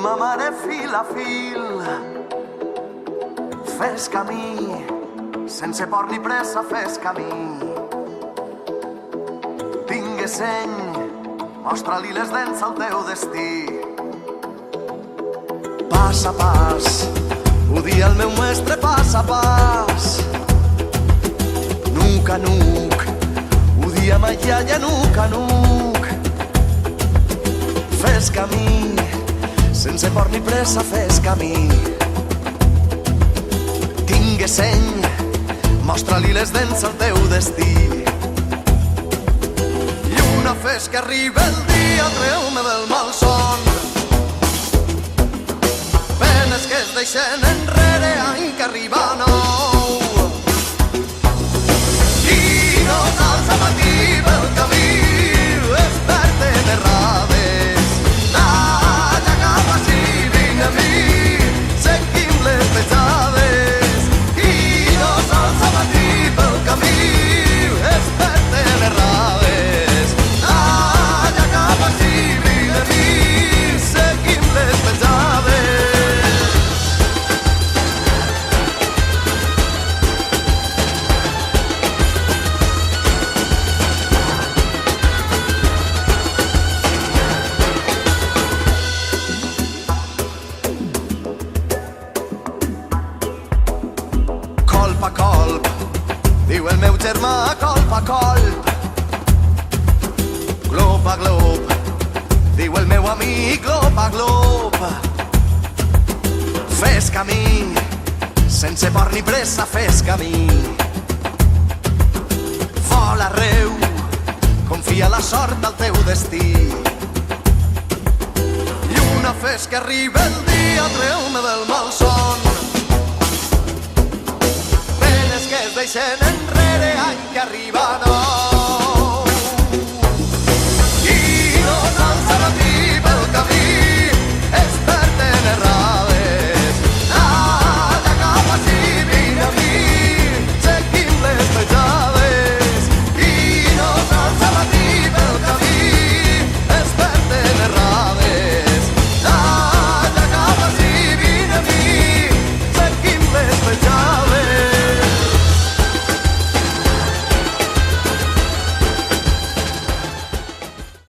ma mare fil a fil. Fes camí, sense por ni pressa, fes camí. Tingue seny, mostra-li les dents al teu destí. Pas a pas, ho dia el meu mestre, pas a pas. Nuc a nuc, ho dia ma iaia, nuc a nuc. Fes camí, sense por ni pressa, fes camí. Tingue seny, mostra-li les dents al teu destí. Lluna, fes que arriba el dia, treu-me del malson. Penes que es deixen enrere, any que arriba nou. I no t'alça matí pel camí, desperten errades. Talla cap així, vinc a mi, seguim les petjades. I no t'alça matí pel camí, desperten errades. Talla cap així, vinc a mi, seguim les petjades. Colp a colp, diu el meu germà, colp a colp. Glop a glop, diu el meu amic, glop a glop. Fes camí, sense por ni pressa, fes camí. Vola arreu, confia la sort al teu destí. Lluna, fes que arriba el dia, treu-me del malson. Penes que es deixen enrere, any que arriba nou.